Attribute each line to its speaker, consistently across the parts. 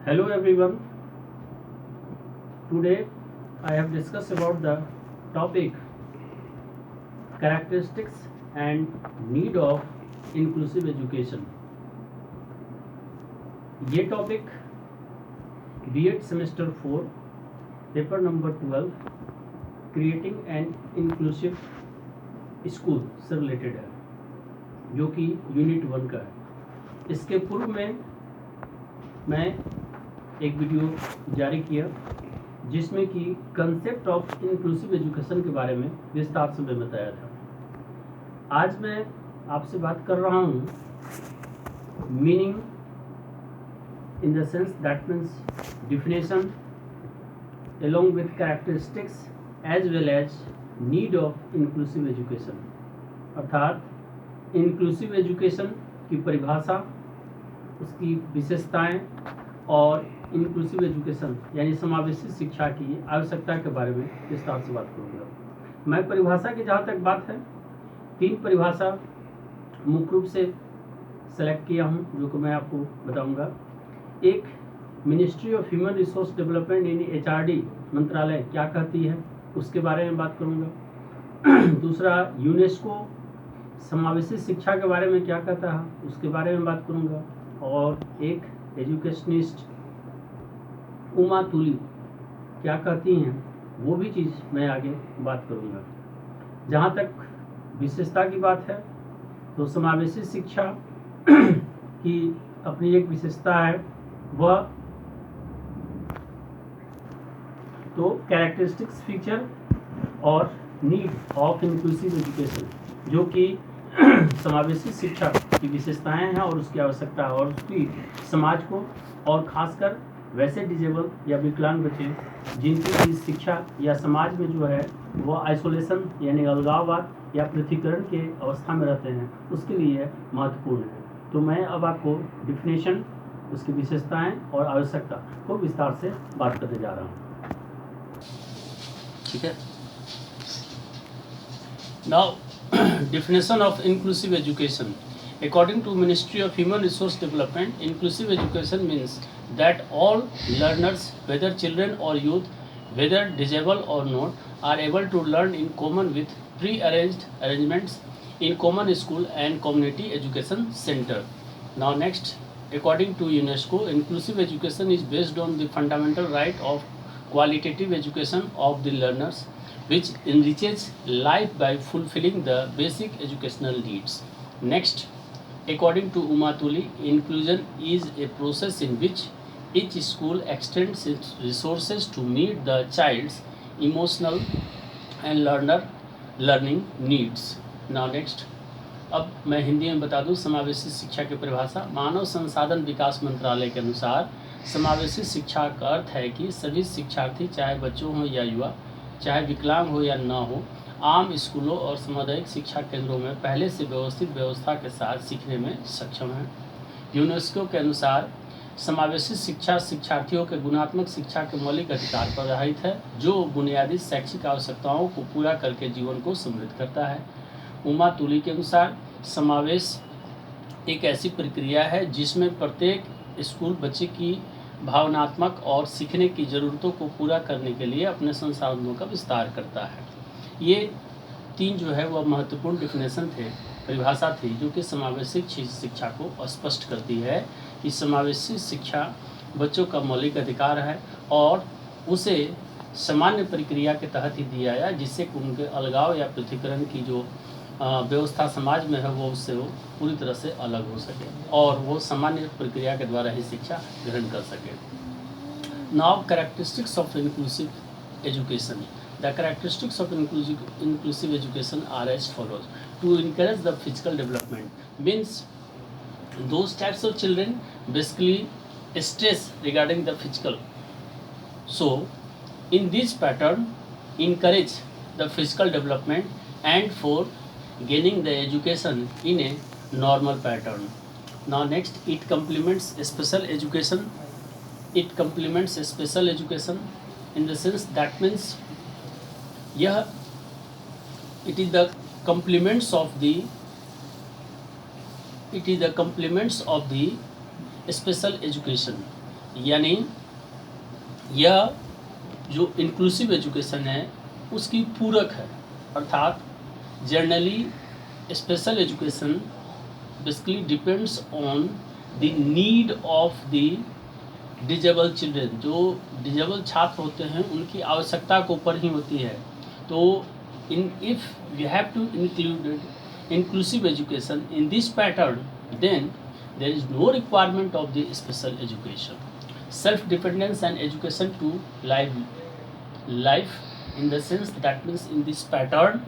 Speaker 1: Hello everyone. Today I have discussed about the topic characteristics and need of inclusive education. ये topic BEd semester 4 paper number 12 creating an inclusive school से related है, जो कि unit 1 का है। इसके पूर्व में मैं एक वीडियो जारी किया जिसमें कि कंसेप्ट ऑफ इंक्लूसिव एजुकेशन के बारे में विस्तार से मैं बताया था। आज मैं आपसे बात कर रहा हूँ meaning in the sense that means definition along with characteristics as well as need of inclusive education, अर्थात इंक्लूसिव एजुकेशन की परिभाषा, उसकी विशेषताएं और इंक्लूसिव एजुकेशन यानी समावेशी शिक्षा की आवश्यकता के बारे में विस्तार से बात करूँगा। मैं परिभाषा की जहाँ तक बात है, 3 परिभाषा मुख्य रूप से सेलेक्ट किया हूँ जो कि मैं आपको बताऊँगा। एक, ministry of human resource development यानी HRD मंत्रालय क्या कहती है उसके बारे में बात करूँगा। दूसरा, यूनेस्को समावेशी शिक्षा के बारे में क्या कहता है उसके बारे में बात करूँगा। और एक, एजुकेशनिस्ट उमा तुली क्या कहती हैं वो भी चीज़ मैं आगे बात करूँगा। जहाँ तक विशेषता की बात है तो समावेशी शिक्षा की अपनी एक विशेषता है, वह तो कैरेक्टरिस्टिक्स फीचर और नीड ऑफ इंक्लूसिव एजुकेशन, जो कि समावेशी शिक्षा की विशेषताएं हैं और उसकी आवश्यकता है, और उसकी समाज को और खासकर वैसे डिजेबल या विकलांग बच्चे जिनकी शिक्षा या समाज में जो है वो आइसोलेशन यानी अलगाववाद या पृथकीकरण के अवस्था में रहते हैं, उसके लिए महत्वपूर्ण है। तो मैं अब आपको डिफिनेशन, उसकी विशेषताएं और आवश्यकता को विस्तार से बात करने जा रहा हूँ। ठीक है। Now definition of inclusive education. According to Ministry of Human Resource Development, inclusive education means that all learners, whether children or youth, whether disabled or not, are able to learn in common with pre-arranged arrangements in common school and community education center. Now next, according to UNESCO, inclusive education is based on the fundamental right of qualitative education of the learners, which enriches life by fulfilling the basic educational needs. Next, according to Uma Tuli, inclusion is a process in which each school extends its resources to meet the child's emotional and learning needs. Now next, अब मैं हिंदी में बता दूं समावेशी शिक्षा की परिभाषा। मानव संसाधन विकास मंत्रालय के अनुसार समावेशी शिक्षा का अर्थ है कि सभी शिक्षार्थी, चाहे बच्चों हों या युवा, चाहे विकलांग हो या न हो, आम स्कूलों और सामुदायिक शिक्षा केंद्रों में पहले से व्यवस्थित व्यवस्था के साथ सीखने में सक्षम हैं। यूनेस्को के अनुसार समावेशी शिक्षा शिक्षार्थियों के गुणात्मक शिक्षा के मौलिक अधिकार पर आधारित है, जो बुनियादी शैक्षिक आवश्यकताओं को पूरा करके जीवन को समृद्ध करता है। उमा तुली के अनुसार समावेश एक ऐसी प्रक्रिया है जिसमें प्रत्येक स्कूल बच्चे की भावनात्मक और सीखने की ज़रूरतों को पूरा करने के लिए अपने संसाधनों का विस्तार करता है। ये 3 जो है वह महत्वपूर्ण डिफिनेशन थे, परिभाषा थी, जो कि समावेशी शिक्षा को स्पष्ट करती है कि समावेशी शिक्षा बच्चों का मौलिक अधिकार है और उसे सामान्य प्रक्रिया के तहत ही दिया है, जिससे उनके अलगाव या पृथकीकरण की जो व्यवस्था समाज में है वो उससे वो पूरी तरह से अलग हो सके और वो सामान्य प्रक्रिया के द्वारा ही शिक्षा ग्रहण कर सके। Now characteristics of inclusive education. The characteristics of inclusive education are as follows. To encourage the physical development means those types of children basically stress regarding the physical. So in this pattern encourage the physical development and for gaining the education in a normal pattern. Now next, it complements special education. It complements special education in the sense that means it is the complements of the special education. यानी यह जो inclusive education है उसकी पूरक है। अर्थात generally special education basically depends on the need of the disable children. जो disable छात्र होते हैं उनकी आवश्यकता के ऊपर ही होती है। तो if we have to include inclusive education in this pattern, then there is no requirement of the special education. Self-dependence and education to life in the sense that means in this pattern,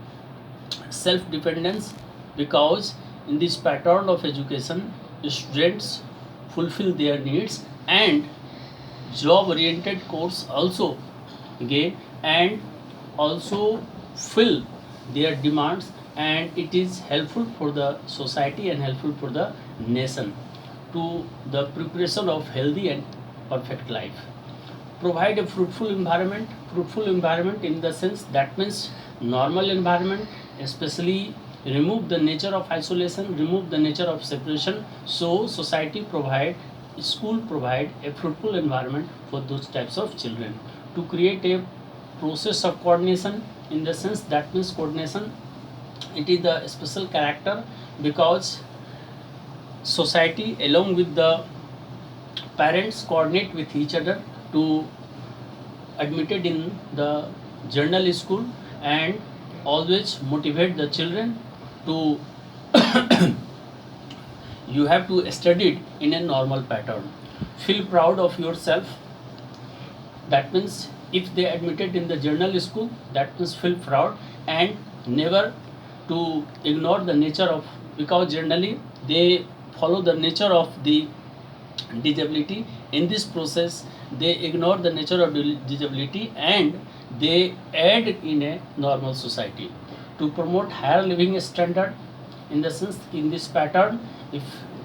Speaker 1: self-dependence, because in this pattern of education, students fulfill their needs, and job-oriented course also again, and also fill their demands, and it is helpful for the society and helpful for the nation to the preparation of healthy and perfect life. Provide a fruitful environment in the sense that means normal environment, especially remove the nature of isolation, remove the nature of separation. So society school provide a fruitful environment for those types of children. To create a process of coordination in the sense that means coordination, it is the special character because society along with the parents coordinate with each other to admitted in the general school and always motivate the children to you have to study it in a normal pattern. Feel proud of yourself. That means if they admitted in the general school, that means feel proud and never to ignore the nature of, because generally they follow the nature of the disability. In this process they ignore the nature of disability and they add in a normal society. To promote higher living standard in the sense in this pattern, if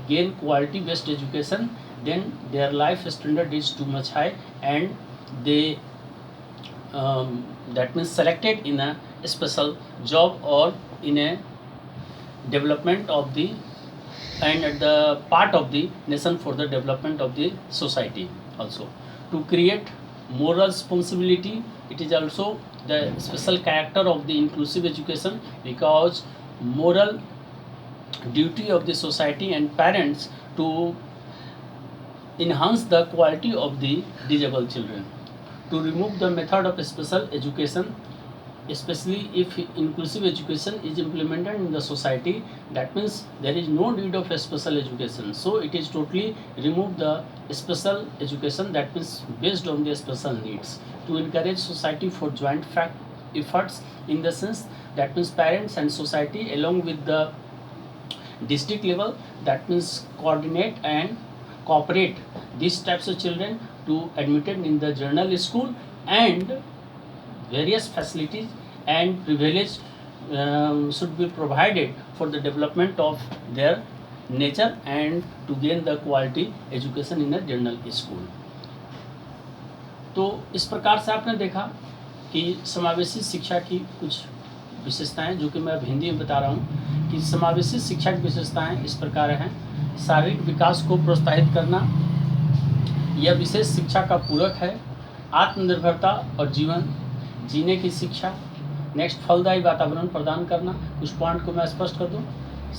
Speaker 1: gain quality based education, then their life standard is too much high and they that means selected in a special job or in a development of the and at the part of the nation for the development of the society also. To create moral responsibility, it is also the special character of the inclusive education, because moral duty of the society and parents to enhance the quality of the disabled children. To remove the method of special education, especially if inclusive education is implemented in the society, that means there is no need of a special education, so it is totally remove the special education, that means based on the special needs. To encourage society for joint efforts in the sense that means parents and society along with the district level, that means coordinate and cooperate these types of children to admitted in the general school, and various facilities and privilege should be provided for the development of their nature and to gain the quality education in a general school. तो इस प्रकार से आपने देखा कि समावेशी शिक्षा की कुछ विशेषताएं, जो कि मैं अब हिंदी में बता रहा हूँ कि समावेशी शिक्षा की विशेषताएं इस प्रकार हैं। शारीरिक विकास को प्रोत्साहित करना, यह विशेष शिक्षा का पूरक है। आत्मनिर्भरता और जीवन जीने की शिक्षा। नेक्स्ट, फलदायी वातावरण प्रदान करना। कुछ पॉइंट को मैं स्पष्ट कर दूं।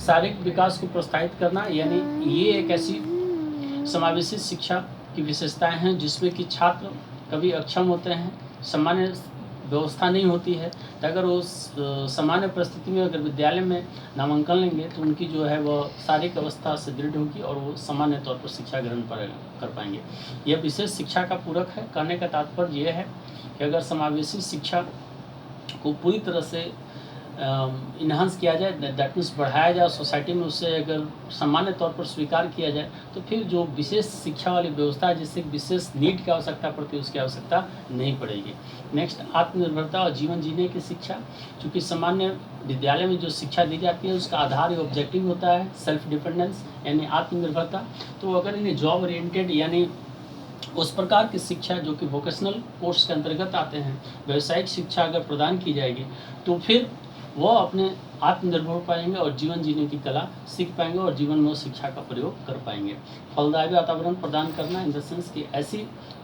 Speaker 1: शारीरिक विकास को प्रोत्साहित करना, यानी ये एक ऐसी समावेशी शिक्षा की विशेषताएं हैं जिसमें कि छात्र कभी अक्षम होते हैं, सामान्य व्यवस्था नहीं होती है, तो अगर वो सामान्य परिस्थिति में अगर विद्यालय में नामांकन लेंगे तो उनकी जो है वह शारीरिक अवस्था से दृढ़ होगी और वो सामान्य तौर पर शिक्षा ग्रहण कर पाएंगे। यह विशेष शिक्षा का पूरक है। कहने का तात्पर्य यह है कि अगर समावेशी शिक्षा को पूरी तरह से इन्हांस किया जाए, दैट मीन्स बढ़ाया जाए सोसाइटी में, उससे अगर सामान्य तौर पर स्वीकार किया जाए तो फिर जो विशेष शिक्षा वाली व्यवस्था है जिससे विशेष नीड की आवश्यकता पड़ती है उसकी आवश्यकता नहीं पड़ेगी। नेक्स्ट, आत्मनिर्भरता और जीवन जीने की शिक्षा। चूँकि सामान्य विद्यालय में जो शिक्षा दी जाती है उसका आधार या ऑब्जेक्टिव होता है सेल्फ डिपेंडेंस यानी आत्मनिर्भरता। तो अगर इन्हें जॉब ओरिएंटेड यानी उस प्रकार की शिक्षा जो कि वोकेशनल कोर्स के अंतर्गत आते हैं, व्यावसायिक शिक्षा अगर प्रदान की जाएगी तो फिर वो अपने आत्मनिर्भर हो पाएंगे और जीवन जीने की कला सीख पाएंगे और जीवन में शिक्षा का प्रयोग कर पाएंगे। फलदायी वातावरण प्रदान करना इन द सेंस कि ऐसी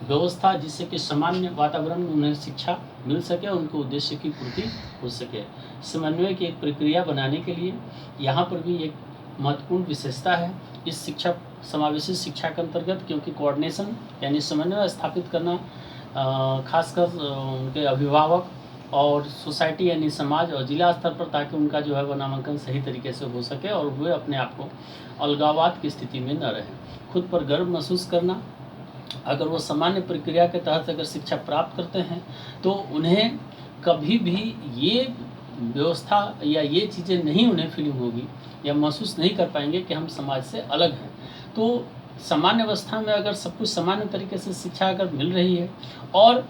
Speaker 1: व्यवस्था जिससे कि सामान्य वातावरण में उन्हें शिक्षा मिल सके और उनके उद्देश्य की पूर्ति हो सके। समन्वय की एक प्रक्रिया बनाने के लिए यहाँ पर भी एक महत्वपूर्ण विशेषता है इस शिक्षा समावेशी शिक्षा के अंतर्गत, क्योंकि कोऑर्डिनेशन यानी समन्वय स्थापित करना खासकर उनके अभिभावक और सोसाइटी यानी समाज और जिला स्तर पर, ताकि उनका जो है वह नामांकन सही तरीके से हो सके और वे अपने आप को अलगाववाद की स्थिति में न रहें। खुद पर गर्व महसूस करना, अगर वो सामान्य प्रक्रिया के तहत अगर शिक्षा प्राप्त करते हैं तो उन्हें कभी भी ये व्यवस्था या ये चीज़ें नहीं उन्हें फीलिंग होगी या महसूस नहीं कर पाएंगे कि हम समाज से अलग हैं। तो सामान्य अवस्था में अगर सब कुछ सामान्य तरीके से शिक्षा अगर मिल रही है और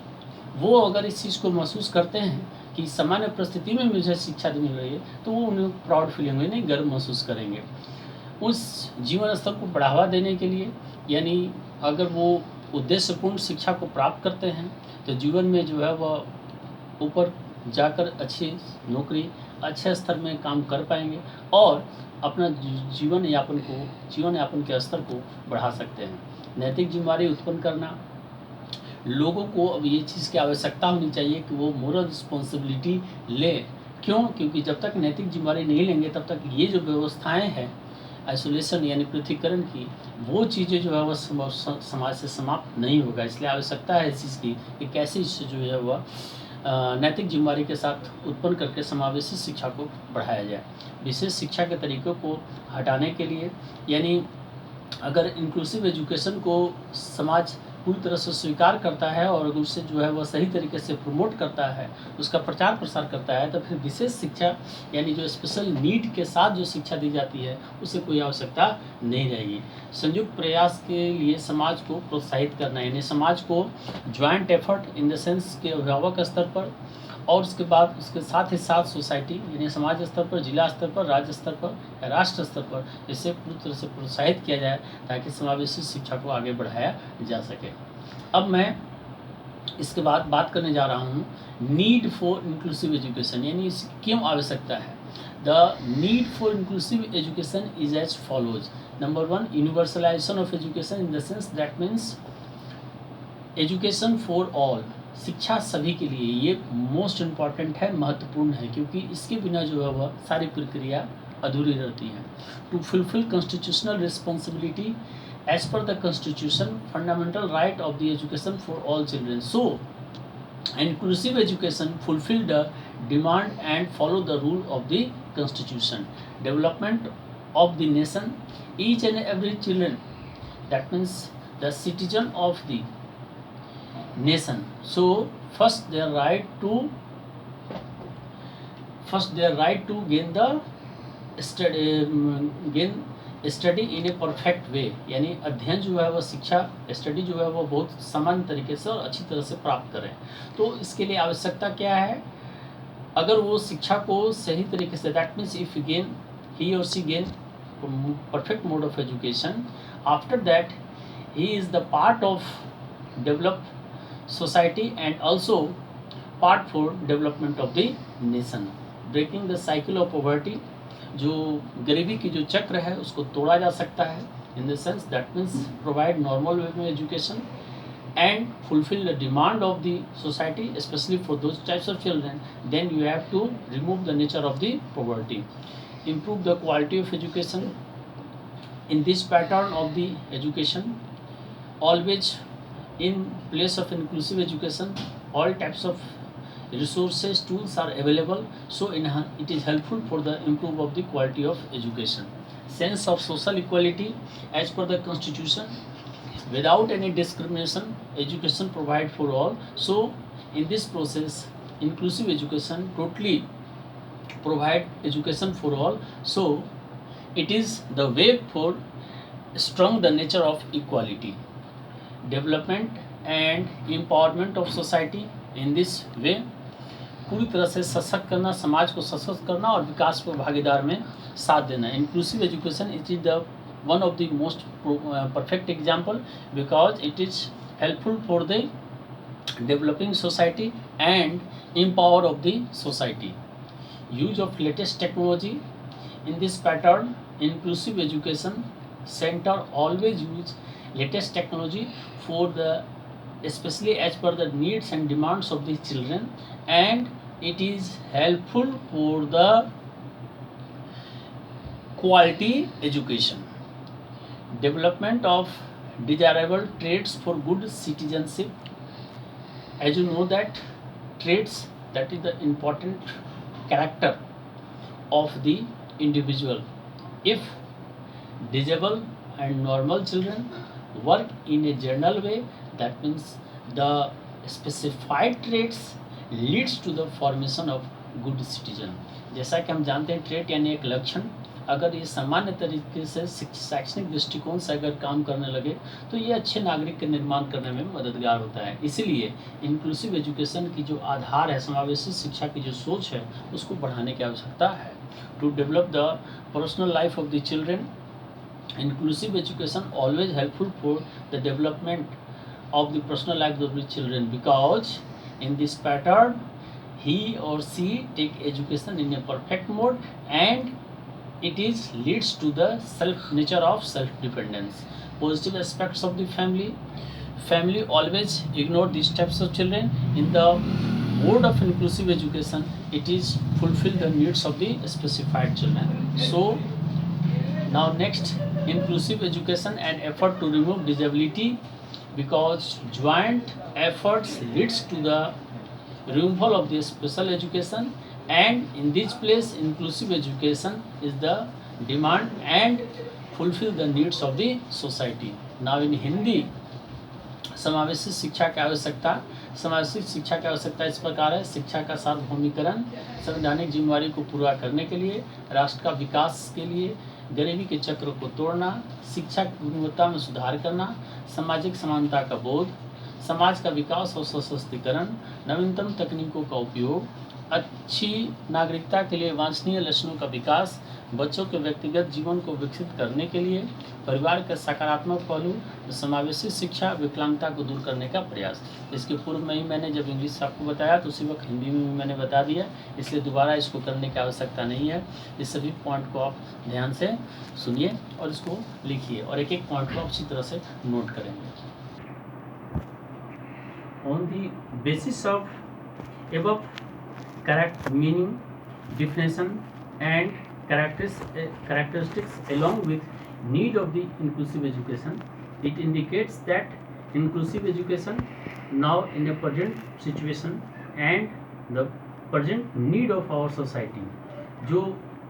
Speaker 1: वो अगर इस चीज़ को महसूस करते हैं कि सामान्य परिस्थिति में मुझे शिक्षा मिल रही है, तो वो उन्हें प्राउड फीलिंग होगी, नहीं गर्व महसूस करेंगे। उस जीवन स्तर को बढ़ावा देने के लिए यानी अगर वो उद्देश्यपूर्ण शिक्षा को प्राप्त करते हैं तो जीवन में जो है वह ऊपर जाकर अच्छी नौकरी अच्छे स्तर में काम कर पाएंगे और अपना जीवन यापन के स्तर को बढ़ा सकते हैं। नैतिक जिम्मेदारी उत्पन्न करना, लोगों को अब ये चीज़ की आवश्यकता होनी चाहिए कि वो मोरल रिस्पॉन्सिबिलिटी लें। क्यों? क्योंकि जब तक नैतिक जिम्मेदारी नहीं लेंगे तब तक ये जो व्यवस्थाएं हैं आइसोलेशन यानी पृथकीकरण की, वो चीज़ें जो है वह समाज से समाप्त नहीं होगा। इसलिए आवश्यकता है इस चीज़ की कि कैसे इससे जो है वह नैतिक जिम्मेदारी के साथ उत्पन्न करके समावेशी शिक्षा को बढ़ाया जाए। विशेष शिक्षा के तरीकों को हटाने के लिए यानी अगर इंक्लूसिव एजुकेशन को समाज पूरी तरह से स्वीकार करता है और अगर उससे जो है वह सही तरीके से प्रमोट करता है, उसका प्रचार प्रसार करता है, तो फिर विशेष शिक्षा यानी जो स्पेशल नीड के साथ जो शिक्षा दी जाती है उसे कोई आवश्यकता नहीं रहेगी। संयुक्त प्रयास के लिए समाज को प्रोत्साहित करना यानी समाज को joint effort in the sense के अभिभावक स्तर पर और उसके बाद उसके साथ ही साथ सोसाइटी यानी समाज स्तर पर, जिला स्तर पर, राज्य स्तर पर या राष्ट्र स्तर पर इसे पूरी तरह से प्रोत्साहित किया जाए ताकि समावेशी शिक्षा को आगे बढ़ाया जा सके। अब मैं इसके बाद बात करने जा रहा हूँ नीड फॉर इंक्लूसिव एजुकेशन यानी इसकी क्यों आवश्यकता है। The need for inclusive education is as follows. Number 1, universalization of education in the sense that means education for all, शिक्षा सभी के लिए। ये मोस्ट इम्पॉर्टेंट है, महत्वपूर्ण है, क्योंकि इसके बिना जो है वह सारी प्रक्रिया अधूरी रहती है। To fulfill constitutional responsibility as per the constitution, fundamental right of the education for all children. So inclusive education fulfill the demand and follow the rule of the constitution. Development of the nation, each and every children, that means the citizen of the nation. So first their right to gain study in a perfect way यानी अध्ययन जो है वह शिक्षा study जो है वह बहुत सामान्य तरीके से और अच्छी तरह से प्राप्त करें। तो इसके लिए आवश्यकता क्या है? अगर वो शिक्षा को सही तरीके से, दैट मीन्स इफ ही और she gain perfect mode of education, after that he is the part of developed society and also part for development of the nation. Breaking the cycle of poverty, जो गरीबी की जो चक्र है उसको तोड़ा जा सकता है। In the sense that means provide normal way में education and fulfil the demand of the society specially for those types of children, then you have to remove the nature of the poverty. Improve the quality of education in this pattern of the education, always in place of inclusive education all types of resources tools are available, so it is helpful for the improve of the quality of education. Sense of social equality as per the constitution, without any discrimination education provide for all. So in this process inclusive education totally provide education for all, so it is the way for strong the nature of equality. Development and empowerment of society in this way, पूरी तरह से सशक्त करना, समाज को सशक्त करना और विकास को भागीदार में साथ देना। Inclusive education it is the one of the most perfect example because it is helpful for the developing society and empower of the society. use of latest technology. In this pattern, inclusive education center always use latest technology for the, especially as per the needs and demands of the children, and it is helpful for the quality education. Development of desirable traits for good citizenship. As you know that traits, that is the important character of the individual. If disabled and normal children work in a general way, that means the specified traits leads to the formation of good citizen. जैसा कि हम जानते हैं trait यानी एक लक्षण, अगर ये सामान्य तरीके से शैक्षणिक दृष्टिकोण से अगर काम करने लगे तो ये अच्छे नागरिक के निर्माण करने में मददगार होता है। इसीलिए इंक्लूसिव एजुकेशन की जो आधार है, समावेशी शिक्षा की जो सोच है, उसको बढ़ाने की आवश्यकता है। To develop the personal life of the children, inclusive education always helpful for the development of the personal life of the children, because in this pattern he or she take education in a perfect mode, and it is leads to the nature of self dependence. Positive aspects of the family always ignore these types of children. In the mode of inclusive education, it is fulfill the needs of the specified children. So now next, inclusive education and effort to remove disability, because joint efforts leads to the removal of the special education, and in this place inclusive education is the demand and fulfill the needs of the society. Now in Hindi, समावेशी शिक्षा की आवश्यकता। समावेशी शिक्षा की आवश्यकता इस प्रकार है: शिक्षा का सार्वभौमिकरण, संवैधानिक जिम्मेवारी को पूरा करने के लिए, राष्ट्र का विकास के लिए, गरीबी के चक्र को तोड़ना, शिक्षा की गुणवत्ता में सुधार करना, सामाजिक समानता का बोध, समाज का विकास और सशक्तिकरण, नवीनतम तकनीकों का उपयोग, अच्छी नागरिकता के लिए वांछनीय लक्षणों का विकास, बच्चों के व्यक्तिगत जीवन को विकसित करने के लिए, परिवार के सकारात्मक पहलू, समावेशी शिक्षा, विकलांगता को दूर करने का प्रयास। इसके पूर्व में ही मैंने जब इंग्लिश आपको बताया तो उसी वक्त हिंदी में भी मैंने बता दिया, इसलिए दोबारा इसको करने की आवश्यकता नहीं है। इस सभी पॉइंट को आप ध्यान से सुनिए और इसको लिखिए, और एक एक पॉइंट को आप अच्छी तरह से नोट करेंगे। On the basis of above correct meaning, definition and characteristics along with need of the inclusive education, it indicates that inclusive education now in a present situation and the present need of our society। जो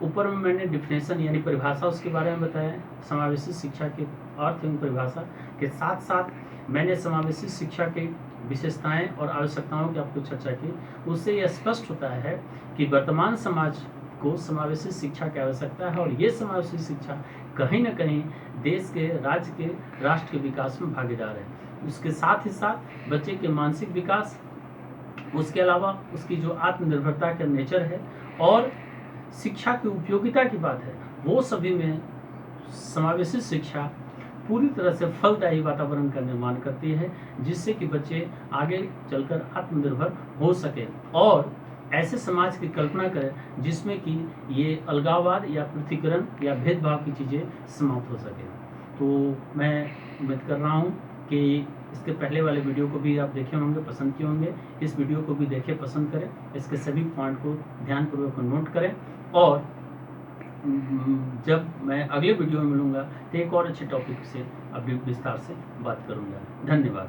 Speaker 1: ऊपर में मैंने definition यानी परिभाषा उसके बारे में बताया, समावेशी शिक्षा के अर्थ एवं परिभाषा के साथ साथ मैंने समावेशी शिक्षा के विशेषताएं और आवश्यकताओं की आपको चर्चा की। उससे यह स्पष्ट होता है कि वर्तमान समाज को समावेशी शिक्षा की आवश्यकता है, और ये समावेशी शिक्षा कहीं ना कहीं देश के, राज्य के, राष्ट्र के विकास में भागीदार है। उसके साथ ही साथ बच्चे के मानसिक विकास, उसके अलावा उसकी जो आत्मनिर्भरता का नेचर है और शिक्षा की उपयोगिता की बात है, वो सभी में समावेशी शिक्षा पूरी तरह से फलदायी वातावरण का निर्माण करती है, जिससे कि बच्चे आगे चलकर आत्मनिर्भर हो सके और ऐसे समाज की कल्पना करें जिसमें कि ये अलगाववाद या पृथ्वीकरण या भेदभाव की चीज़ें समाप्त हो सके। तो मैं उम्मीद कर रहा हूँ कि इसके पहले वाले वीडियो को भी आप देखे होंगे, पसंद किए होंगे। इस वीडियो को भी देखें, पसंद करें, इसके सभी पॉइंट को ध्यानपूर्वक नोट करें, और जब मैं अगले वीडियो में मिलूंगा तो एक और अच्छे टॉपिक से अभी विस्तार से बात करूंगा। धन्यवाद।